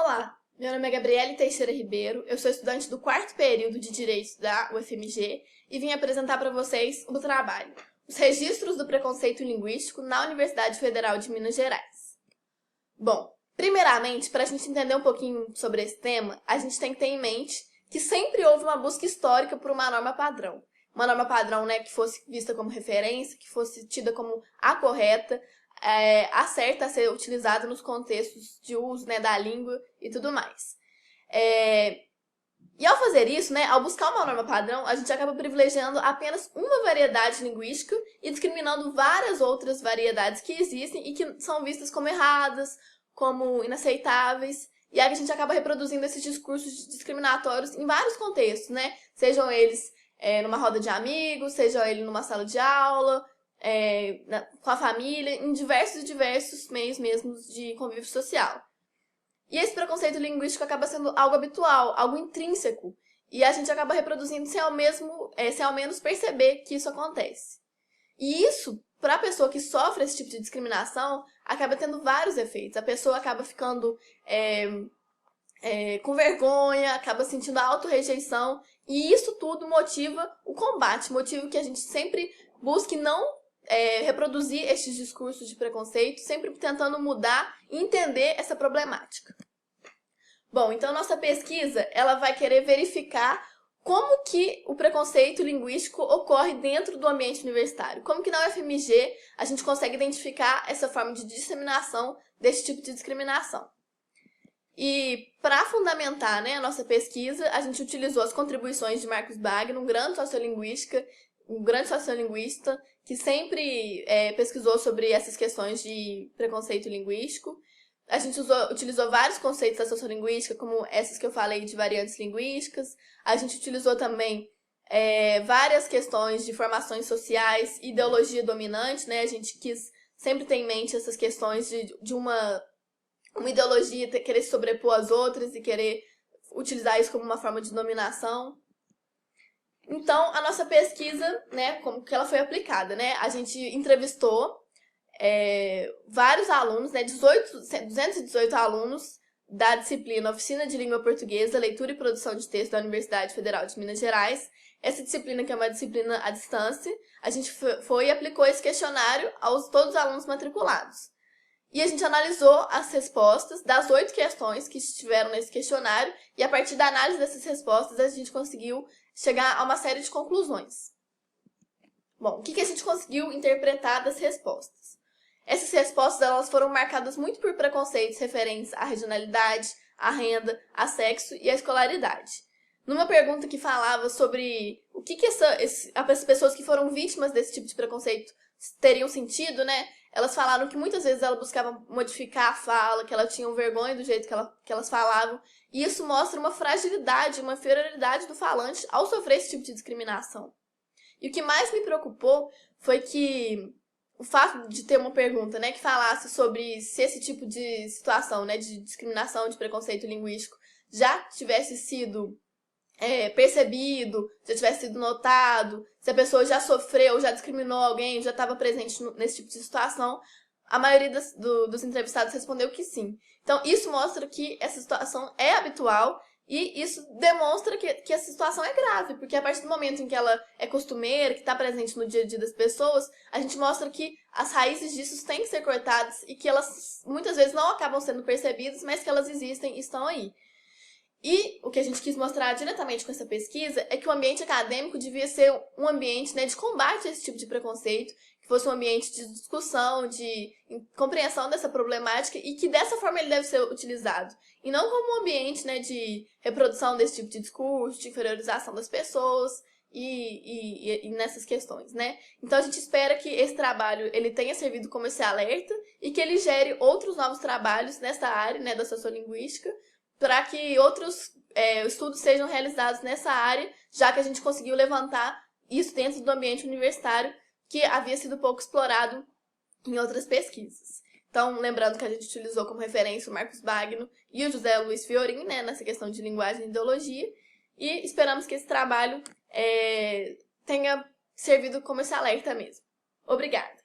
Olá, meu nome é Gabriele Teixeira Ribeiro, eu sou estudante do 4º período de Direito da UFMG e vim apresentar para vocês o trabalho Os Registros do Preconceito Linguístico na Universidade Federal de Minas Gerais. Bom, primeiramente, para a gente entender um pouquinho sobre esse tema, a gente tem que ter em mente que sempre houve uma busca histórica por uma norma padrão. Uma norma padrão, que fosse vista como referência, que fosse tida como a correta, a certa a ser utilizada nos contextos de uso, da língua e tudo mais. E ao fazer isso, ao buscar uma norma padrão, a gente acaba privilegiando apenas uma variedade linguística e discriminando várias outras variedades que existem e que são vistas como erradas, como inaceitáveis, e aí a gente acaba reproduzindo esses discursos discriminatórios em vários contextos, Sejam eles numa roda de amigos, sejam eles numa sala de aula, com a família, em diversos meios mesmos de convívio social. E esse preconceito linguístico acaba sendo algo habitual, algo intrínseco, e a gente acaba reproduzindo sem ao menos perceber que isso acontece. E isso, para a pessoa que sofre esse tipo de discriminação, acaba tendo vários efeitos. A pessoa acaba ficando com vergonha, acaba sentindo auto-rejeição, e isso tudo motiva o combate, motiva que a gente sempre busque não reproduzir esses discursos de preconceito, sempre tentando mudar e entender essa problemática. Bom, então nossa pesquisa ela vai querer verificar como que o preconceito linguístico ocorre dentro do ambiente universitário. Como que na UFMG a gente consegue identificar essa forma de disseminação desse tipo de discriminação. E para fundamentar a nossa pesquisa, a gente utilizou as contribuições de Marcus Bagno, um grande sociolinguista que sempre pesquisou sobre essas questões de preconceito linguístico. A gente utilizou vários conceitos da sociolinguística, como essas que eu falei de variantes linguísticas. A gente utilizou também várias questões de formações sociais, ideologia dominante, A gente quis sempre ter em mente essas questões de uma ideologia querer se sobrepor às outras e querer utilizar isso como uma forma de dominação. Então, a nossa pesquisa, como que ela foi aplicada, A gente entrevistou vários alunos, 218 alunos da disciplina Oficina de Língua Portuguesa, Leitura e Produção de Texto da Universidade Federal de Minas Gerais. Essa disciplina, que é uma disciplina à distância, a gente foi e aplicou esse questionário a todos os alunos matriculados. E a gente analisou as respostas das 8 questões que estiveram nesse questionário e a partir da análise dessas respostas a gente conseguiu chegar a uma série de conclusões. Bom, o que a gente conseguiu interpretar das respostas? Essas respostas elas foram marcadas muito por preconceitos referentes à regionalidade, à renda, a sexo e à escolaridade. Numa pergunta que falava sobre o que as pessoas que foram vítimas desse tipo de preconceito teriam sentido, Elas falaram que muitas vezes elas buscavam modificar a fala, que elas tinham vergonha do jeito que elas falavam. E isso mostra uma fragilidade, uma inferioridade do falante ao sofrer esse tipo de discriminação. E o que mais me preocupou foi que o fato de ter uma pergunta, que falasse sobre se esse tipo de situação, de discriminação, de preconceito linguístico, já tivesse sido percebido, já tivesse sido notado, se a pessoa já sofreu, já discriminou alguém, já estava presente nesse tipo de situação, a maioria dos entrevistados respondeu que sim. Então, isso mostra que essa situação é habitual e isso demonstra que essa situação é grave, porque a partir do momento em que ela é costumeira, que está presente no dia a dia das pessoas, a gente mostra que as raízes disso têm que ser cortadas e que elas muitas vezes não acabam sendo percebidas, mas que elas existem e estão aí. E o que a gente quis mostrar diretamente com essa pesquisa é que o ambiente acadêmico devia ser um ambiente de combate a esse tipo de preconceito, que fosse um ambiente de discussão, de compreensão dessa problemática e que dessa forma ele deve ser utilizado. E não como um ambiente de reprodução desse tipo de discurso, de inferiorização das pessoas e nessas questões, Então a gente espera que esse trabalho ele tenha servido como esse alerta e que ele gere outros novos trabalhos nessa área, da sociolinguística, para que outros estudos sejam realizados nessa área, já que a gente conseguiu levantar isso dentro do ambiente universitário, que havia sido pouco explorado em outras pesquisas. Então, lembrando que a gente utilizou como referência o Marcus Bagno e o José Luiz Fiorin, nessa questão de linguagem e ideologia, e esperamos que esse trabalho tenha servido como esse alerta mesmo. Obrigada!